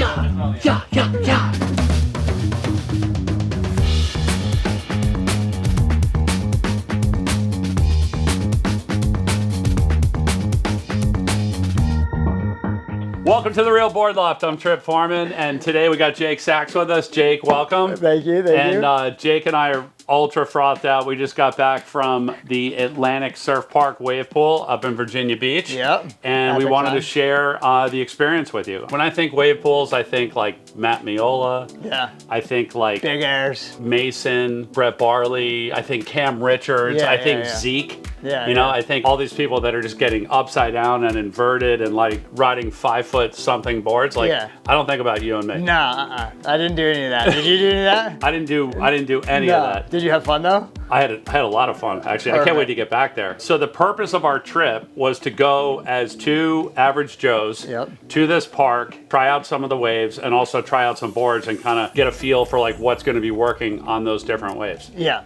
Yeah. Welcome to the Real Board Loft. I'm Trip Forman, and today we got Jake Sacks with us. Jake, welcome. Thank you. And Jake and I are ultra frothed out. We just got back from the Atlantic Surf Park wave pool up in Virginia Beach. Yep. And we wanted to share the experience with you. When I think wave pools, I think like Matt Biolos. Yeah. I think like Big Airs. Mason, Brett Barley. I think Cam Richards. Yeah, I think yeah. Zeke. Yeah, you know, I think all these people that are just getting upside down and inverted and like riding 5-foot something boards. Like, I don't think about you and me. No, I didn't do any of that. Did you do any of that? I didn't do any of that. Did you have fun though? I had a lot of fun, actually. I can't wait to get back there. So the purpose of our trip was to go as two average Joes to this park, try out some of the waves, and also try out some boards and kind of get a feel for like what's going to be working on those different waves. Yeah,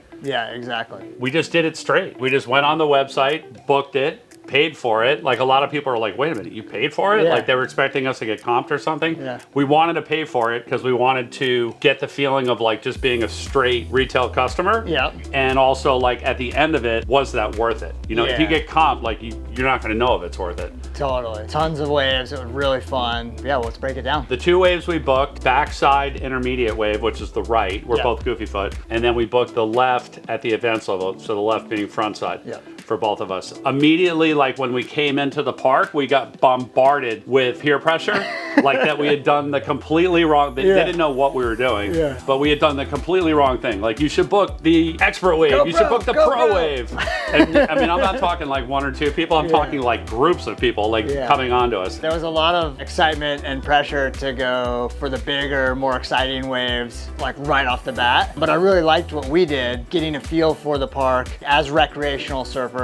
exactly. We just did it straight. We just went on the website, booked it, paid for it. Like a lot of people are like, wait a minute, you paid for it? Like they were expecting us to get comped or something. We wanted to pay for it because we wanted to get the feeling of like just being a straight retail customer. And also like at the end of it, was that worth it? You know, if you get comped, like you're not gonna know if it's worth it. Totally. Tons of waves. It was really fun. Yeah, let's break it down. The two waves we booked, backside intermediate wave, which is the right, we're both goofy foot. And then we booked the left at the advanced level, so the left being front side. For both of us. Immediately, like when we came into the park, we got bombarded with peer pressure, like that we had done the completely wrong, they didn't know what we were doing, but we had done the completely wrong thing. Like you should book the expert wave, you should book the pro wave. And I mean, I'm not talking like one or two people, I'm talking like groups of people like coming onto us. There was a lot of excitement and pressure to go for the bigger, more exciting waves, like right off the bat. But I really liked what we did, getting a feel for the park as recreational surfers.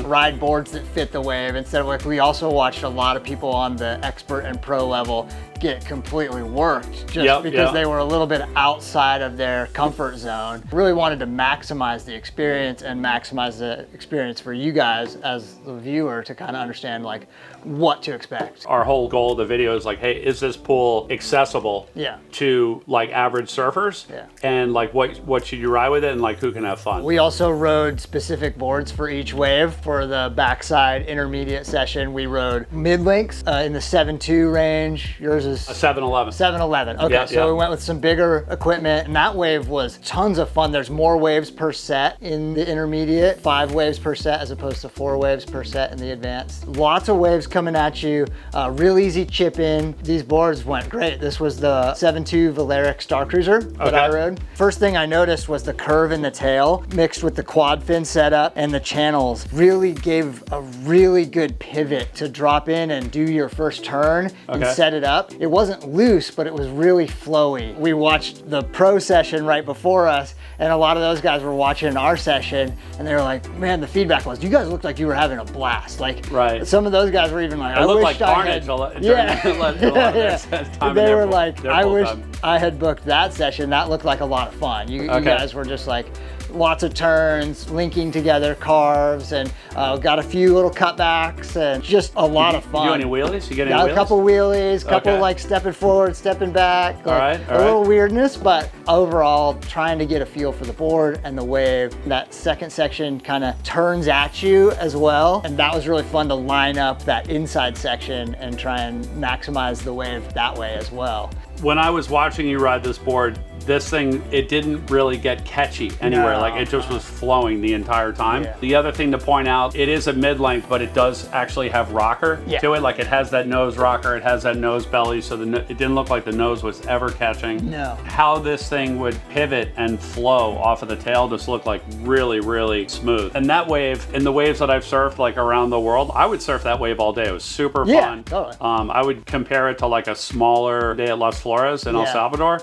Ride boards that fit the wave instead of like we also watched a lot of people on the expert and pro level get completely worked just because they were a little bit outside of their comfort zone. Really wanted to maximize the experience and maximize the experience for you guys as the viewer to kind of understand like what to expect. Our whole goal of the video is like, hey, is this pool accessible to like average surfers? And like what should you ride with it and like who can have fun? We also rode specific boards for each wave. For the backside intermediate session, we rode mid-links in the 7.2 range. Yours is a 711. 711. Okay, so we went with some bigger equipment, and that wave was tons of fun. There's more waves per set in the intermediate, 5 waves per set as opposed to 4 waves per set in the advanced. Lots of waves coming at you, real easy chip in. These boards went great. This was the 7.2 Valaric Star Cruiser that I rode. First thing I noticed was the curve in the tail mixed with the quad fin setup, and the channels really gave a really good pivot to drop in and do your first turn and set it up. It wasn't loose, but it was really flowy. We watched the pro session right before us, and a lot of those guys were watching our session, and they were like, man, the feedback was, you guys looked like you were having a blast. Like, some of those guys were even like, I wish like I had, they were like, I wish I had booked that session. That looked like a lot of fun. You guys were just like, lots of turns, linking together carves, and got a few little cutbacks, and just a lot of fun. You do any wheelies? You get any wheelies? A couple wheelies, couple like stepping forward, stepping back. Like, a little weirdness, but overall trying to get a feel for the board and the wave. That second section kind of turns at you as well, and that was really fun to line up that inside section and try and maximize the wave that way as well. When I was watching you ride this board, this thing, it didn't really get catchy anywhere. Like it just was flowing the entire time. The other thing to point out, it is a mid-length, but it does actually have rocker to it. Like it has that nose rocker, it has that nose belly, so it didn't look like the nose was ever catching. How this thing would pivot and flow off of the tail just looked like really, really smooth. And that wave, in the waves that I've surfed like around the world, I would surf that wave all day. It was super fun. Totally. I would compare it to like a smaller day at Las Flores in El Salvador.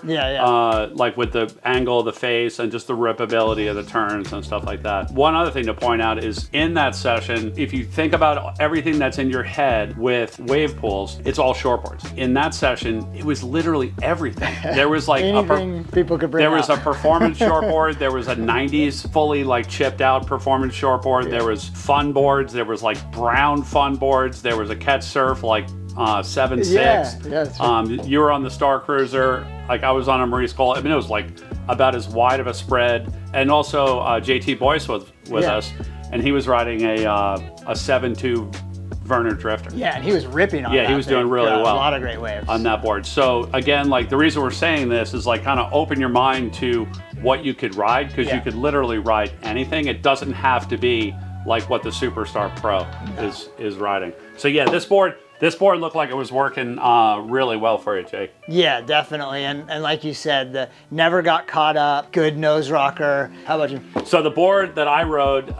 Like with the angle of the face and just the ripability of the turns and stuff like that. One other thing to point out is in that session, if you think about everything that's in your head with wave pools, it's all shortboards. In that session, it was literally everything. There was like people could bring there was a performance shortboard, there was a 90s fully like chipped out performance shortboard, there was fun boards, there was like brown fun boards, there was a catch surf like 7.6. Yeah, that's right. You were on the Star Cruiser. Like I was on a Maurice Cole. I mean, it was like about as wide of a spread. And also JT Boyce was with us, and he was riding a 7.2 Vernor Drifter. Yeah, and he was ripping on that. Yeah, he was doing really well. A lot of great waves on that board. So again, like the reason we're saying this is like kind of open your mind to what you could ride, because you could literally ride anything. It doesn't have to be like what the Superstar Pro is riding. So yeah, this board looked like it was working really well for you, Jake. Yeah, definitely. And like you said, never got caught up, good nose rocker. How about you? So the board that I rode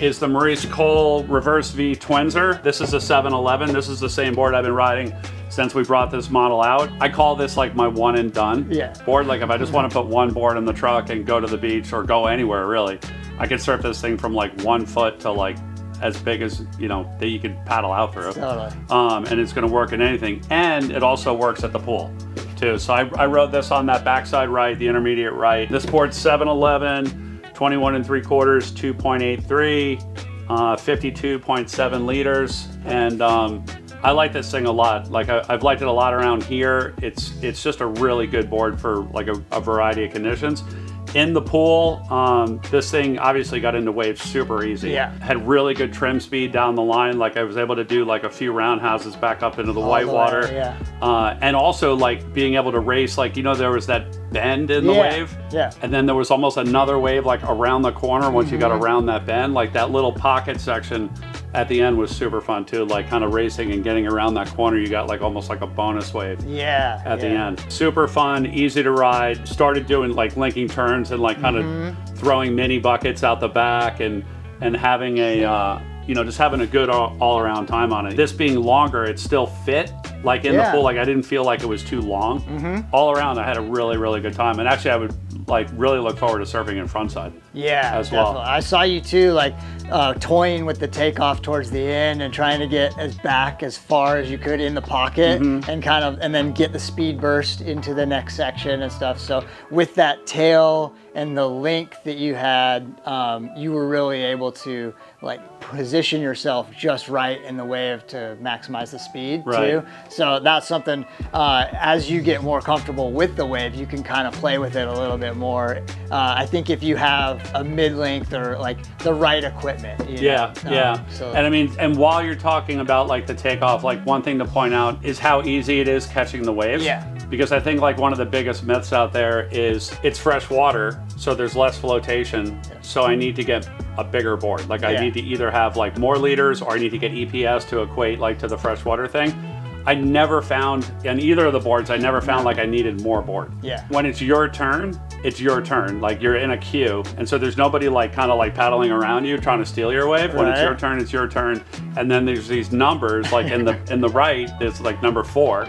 is the Maurice Cole Reverse V Twinzer. This is a 711. This is the same board I've been riding since we brought this model out. I call this like my one and done board. Like if I just want to put one board in the truck and go to the beach or go anywhere really, I can surf this thing from like 1 foot to like as big as, you know, that you could paddle out through. Totally. And it's going to work in anything. And it also works at the pool too. So I rode this on that backside right, the intermediate right. This board's 711, 21 3/4, 2.83, 52.7 liters. And I like this thing a lot. Like I've liked it a lot around here. It's just a really good board for like a variety of conditions. In the pool, this thing obviously got into waves super easy. Yeah. Had really good trim speed down the line. Like I was able to do like a few roundhouses back up into the white water. And also like being able to race, like, you know, there was that bend in the wave. Yeah. And then there was almost another wave like around the corner once you got around that bend. Like that little pocket section at the end was super fun too. Like kind of racing and getting around that corner, you got like almost like a bonus wave. Yeah. At the end. Super fun, easy to ride. Started doing like linking turns and like kind of throwing mini buckets out the back and having a you know, just having a good all around time on it. This being longer, it still fit like in the pool. Like I didn't feel like it was too long. All around, I had a really, really good time. And actually I would like really look forward to surfing in frontside. Yeah, as well. Definitely. I saw you too, like toying with the takeoff towards the end and trying to get as far as you could in the pocket and then get the speed burst into the next section and stuff. So with that tail and the link that you had, you were really able to like position yourself just right in the wave to maximize the speed too. So that's something, as you get more comfortable with the wave, you can kind of play with it a little bit more. I think if you have a mid-length or like the right equipment. So. And I mean, and while you're talking about like the takeoff, like one thing to point out is how easy it is catching the waves. Yeah. Because I think like one of the biggest myths out there is it's fresh water, so there's less flotation. So I need to get a bigger board. Like I need to either have like more liters or I need to get EPS to equate like to the freshwater thing. I never found, in either of the boards, I never found like I needed more board. Yeah. When it's your turn, it's your turn. Like you're in a queue, and so there's nobody like kind of like paddling around you trying to steal your wave. When it's your turn, it's your turn. And then there's these numbers like in the right, there's like number 4.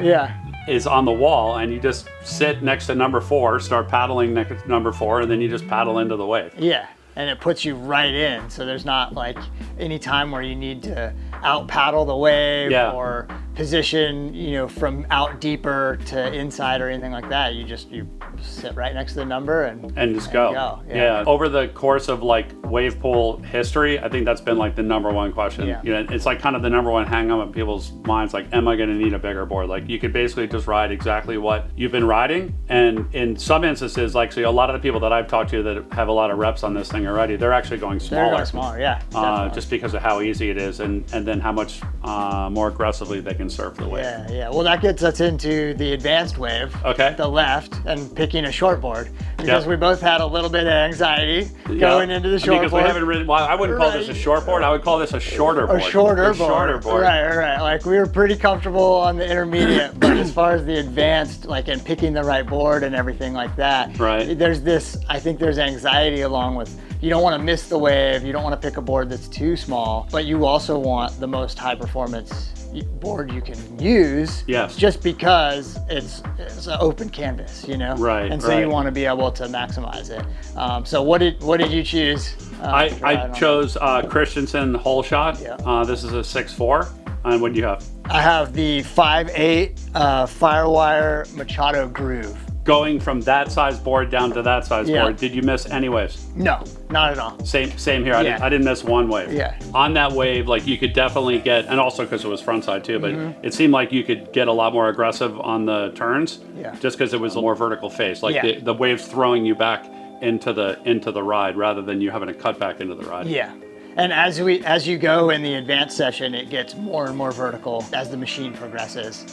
Is on the wall, and you just sit next to number 4, start paddling next to number 4, and then you just paddle into the wave. Yeah. And it puts you right in, so there's not like any time where you need to out paddle the wave or position, you know, from out deeper to inside or anything like that. You sit right next to the number and just go. Yeah. Over the course of like wave pool history, I think that's been like the number one question. You know, it's like kind of the number one hang up in people's minds, like, am I going to need a bigger board? Like you could basically just ride exactly what you've been riding. And in some instances, like, so a lot of the people that I've talked to that have a lot of reps on this thing already, they're actually going smaller. They're going smaller, just because of how easy it is and then how much more aggressively they can surf the wave. Yeah. Well, that gets us into the advanced wave, the left, and picking a short board, because we both had a little bit of anxiety going into the short board. Because we haven't really, well, I wouldn't call this a short board, I would call this a shorter board. A shorter board. Right. Like we were pretty comfortable on the intermediate, but as far as the advanced, like in picking the right board and everything like that, I think there's anxiety along with, you don't want to miss the wave, you don't want to pick a board that's too small, but you also want the most high performance board you can use, just because it's an open canvas, you know, and so you want to be able to maximize it. So what did you choose? I chose Christenson hole shot. This is a 6.4. And what do you have? I have the 5.8 Firewire Machado groove. going from that size board down to that size Yeah. board, did you miss any waves? No, not at all. Same here. Yeah. I didn't miss one wave. Yeah. On that wave, like you could definitely get, and also because it was front side too, but it seemed like you could get a lot more aggressive on the turns. Yeah. Just because it was a more vertical face, like Yeah. the waves throwing you back into the ride rather than you having to cut back into the ride. Yeah. And as you go in the advanced session, it gets more and more vertical as the machine progresses.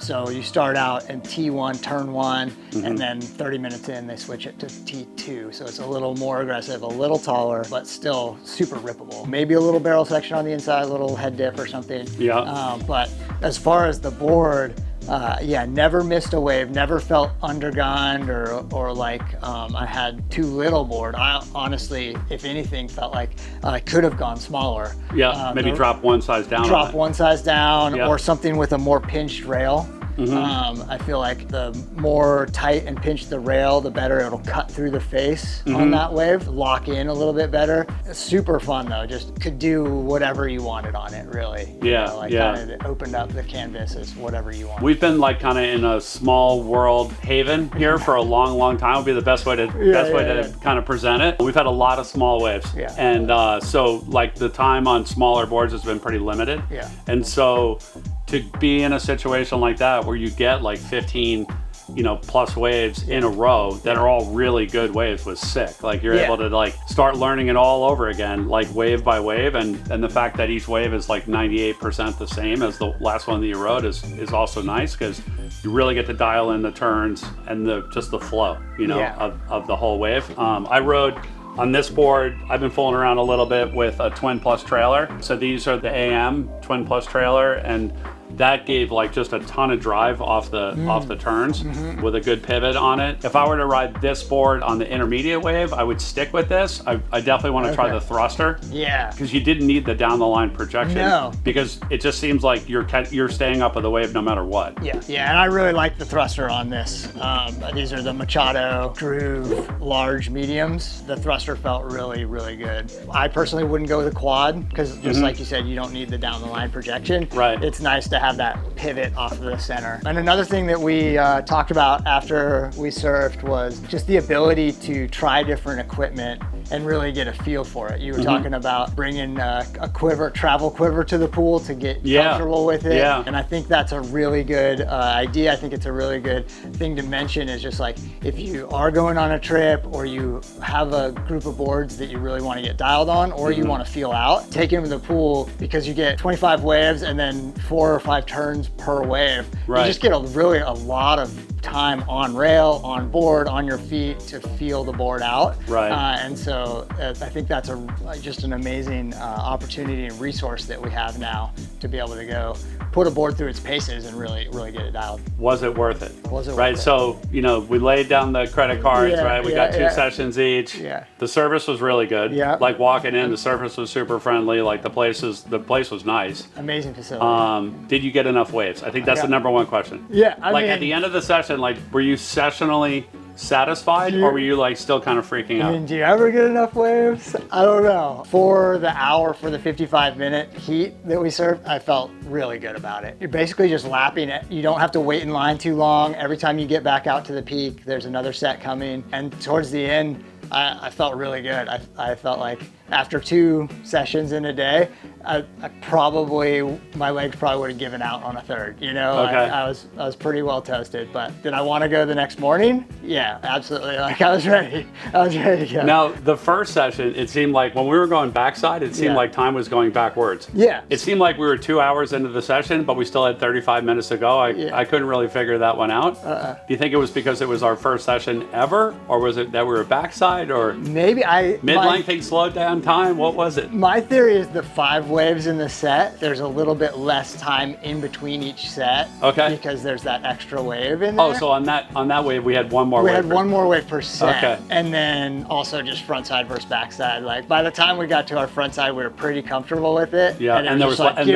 So you start out in T1, turn 1, and then 30 minutes in, they switch it to T2. So it's a little more aggressive, a little taller, but still super rippable. Maybe a little barrel section on the inside, a little head dip or something. Yeah. But as far as the board, never missed a wave, never felt undergunned or like I had too little board. I honestly, if anything, felt like I could have gone smaller. Yeah, maybe drop one size down. Drop one size down, Yeah. or something with a more pinched rail. I feel like the more tight and pinched the rail, the better it'll cut through the face on that wave, lock in a little bit better. It's super fun though, just could do whatever you wanted on it, really. Yeah, Kind of it opened up the canvas as whatever you want. We've been like kind of in a small world haven here for a long time. Would be the best way to kind of present it. We've had a lot of small waves, and so like the time on smaller boards has been pretty limited. Yeah. And so to be in a situation like that where you get like 15 plus waves in a row that are all really good waves was sick. Like you're able to like start learning it all over again, like wave by wave, and the fact that each wave is like 98% the same as the last one that you rode is also nice because you really get to dial in the turns and just the flow of the whole wave. I rode on this board, I've been fooling around a little bit with a Twin Plus trailer. So these are the AM Twin Plus trailer, and that gave like just a ton of drive off the turns with a good pivot on it. If I were to ride this board on the intermediate wave, I would stick with this. I definitely want to try the thruster. Yeah. Because you didn't need the down the line projection. No. Because it just seems like you're staying up with the wave no matter what. Yeah, and I really like the thruster on this. These are the Machado Groove large mediums. The thruster felt really, really good. I personally wouldn't go with a quad because just like you said, you don't need the down the line projection. Right. It's nice to have that pivot off of the center. And another thing that we talked about after we surfed was just the ability to try different equipment and really get a feel for it. You were talking about bringing a travel quiver to the pool to get comfortable with it. Yeah. And I think that's a really good idea. I think it's a really good thing to mention is just like if you are going on a trip or you have a group of boards that you really want to get dialed on or you want to feel out, take them to the pool because you get 25 waves and then 4 or 5 turns per wave. Right. You just get a lot of time on rail, on board, on your feet to feel the board out. Right. And so I think that's just an amazing opportunity and resource that we have now to be able to go put a board through its paces and really get it dialed. Was it worth it? Was it worth right? it? So, we laid down the credit cards, right? We got 2 sessions each. Yeah. The service was really good. Yeah. Like walking in, the service was super friendly. Like the place was nice. Amazing facility. Did you get enough waves? I think that's the number one question. Yeah. I mean, at the end of the session, like, were you sessionally satisfied or were you like still kind of freaking out? I mean, do you ever get enough waves? I don't know. For the 55-minute heat that we served, I felt really good about it. You're basically just lapping it. You don't have to wait in line too long. Every time you get back out to the peak, there's another set coming. And towards the end, I felt really good. I felt like after 2 sessions in a day, my legs probably would have given out on a third. Okay. I was pretty well toasted. But did I want to go the next morning? Yeah, absolutely. Like I was ready. To go. Now, the first session, it seemed like when we were going backside, it seemed like time was going backwards. Yeah. It seemed like we were 2 hours into the session, but we still had 35 minutes to go. I couldn't really figure that one out. Do you think it was because it was our first session ever, or was it that we were backside, or maybe mid-lengthing slowed down time? What was it? My theory is the 5 waves in the set, there's a little bit less time in between each set. Okay. Because there's that extra wave in there. Oh, so on that wave we had one more wave. We had one more wave per set. Okay. And then also just front side versus back side. Like by the time we got to our front side, we were pretty comfortable with it. Yeah, and there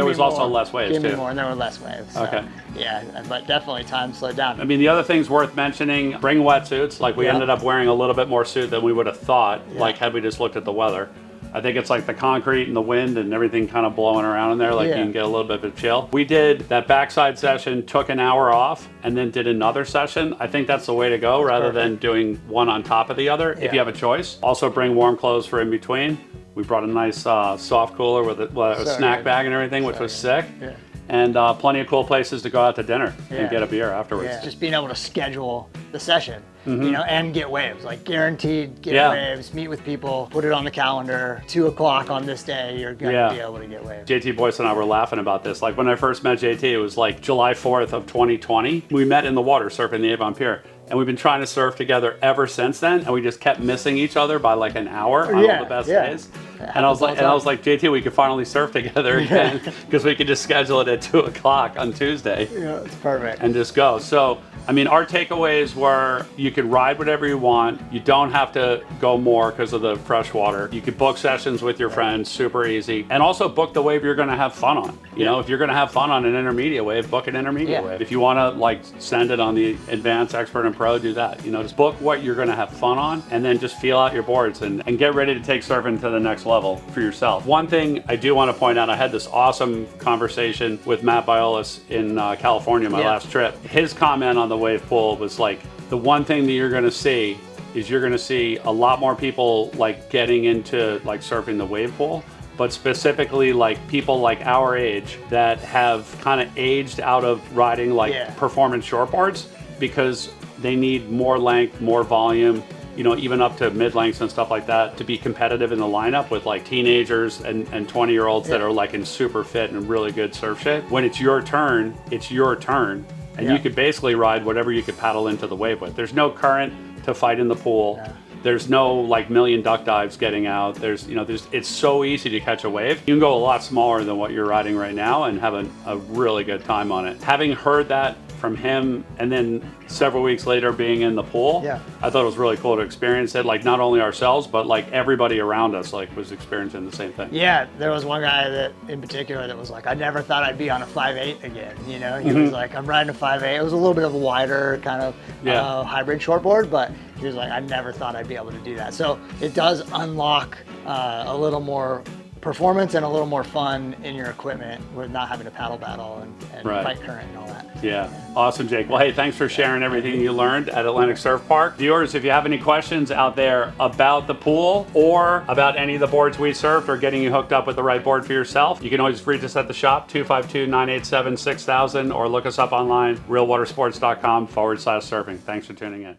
was also less waves too. Give too. me more, and there were less waves. So, okay. Yeah, but definitely time slowed down. I mean, the other things worth mentioning, bring wetsuits. Like we ended up wearing a little bit more suit than we would have thought, like had we just looked at the weather. I think it's like the concrete and the wind and everything kind of blowing around in there, like you can get a little bit of a chill. We did that backside session, took an hour off, and then did another session. I think that's the way to go rather than doing one on top of the other if you have a choice. Also bring warm clothes for in between. We brought a nice soft cooler with a snack bag and everything, which was sick. Yeah. And plenty of cool places to go out to dinner and get a beer afterwards. Yeah. Just being able to schedule the session, you know, and get waves, like guaranteed get waves, meet with people, put it on the calendar, 2 o'clock on this day, you're gonna be able to get waves. JT Boyce and I were laughing about this. Like when I first met JT, it was like July 4th of 2020. We met in the water surfing the Avon Pier. And we've been trying to surf together ever since then, and we just kept missing each other by like an hour on all the best days. And I was like, JT, we could finally surf together again because we could just schedule it at 2 o'clock on Tuesday. Yeah, it's perfect. And just go. So, I mean, our takeaways were you could ride whatever you want. You don't have to go more because of the fresh water. You could book sessions with your friends, super easy. And also book the wave you're going to have fun on. You know, if you're going to have fun on an intermediate wave, book an intermediate wave. If you want to like send it on the advanced, expert, and pro, do that. You know, just book what you're going to have fun on and then just feel out your boards and get ready to take surfing to the next level for yourself. One thing I do want to point out, I had this awesome conversation with Matt Biolos in California, my last trip. His comment on the wave pool was like, the one thing that you're going to see is you're going to see a lot more people like getting into like surfing the wave pool, but specifically like people like our age that have kind of aged out of riding like performance shortboards because they need more length, more volume, you know, even up to mid-lengths and stuff like that to be competitive in the lineup with like teenagers and 20-year-olds that are like in super fit and really good surf shape. When it's your turn, and you could basically ride whatever you could paddle into the wave with. There's no current to fight in the pool. There's no like million duck dives getting out. It's so easy to catch a wave. You can go a lot smaller than what you're riding right now and have a really good time on it. Having heard that from him and then several weeks later being in the pool, I thought it was really cool to experience it, like not only ourselves but like everybody around us like was experiencing the same thing. Yeah, there was one guy that in particular that was like, I never thought I'd be on a 5.8 again, you know. He was like, I'm riding a 5.8. It was a little bit of a wider kind of hybrid shortboard, but he was like, I never thought I'd be able to do that. So it does unlock a little more performance and a little more fun in your equipment with not having to paddle battle and fight current and all that. Yeah, awesome, Jake. Well, hey, thanks for sharing everything you learned at Atlantic Surf Park. Viewers, if you have any questions out there about the pool or about any of the boards we surfed or getting you hooked up with the right board for yourself, you can always reach us at the shop, 252-987-6000, or look us up online, realwatersports.com/surfing. Thanks for tuning in.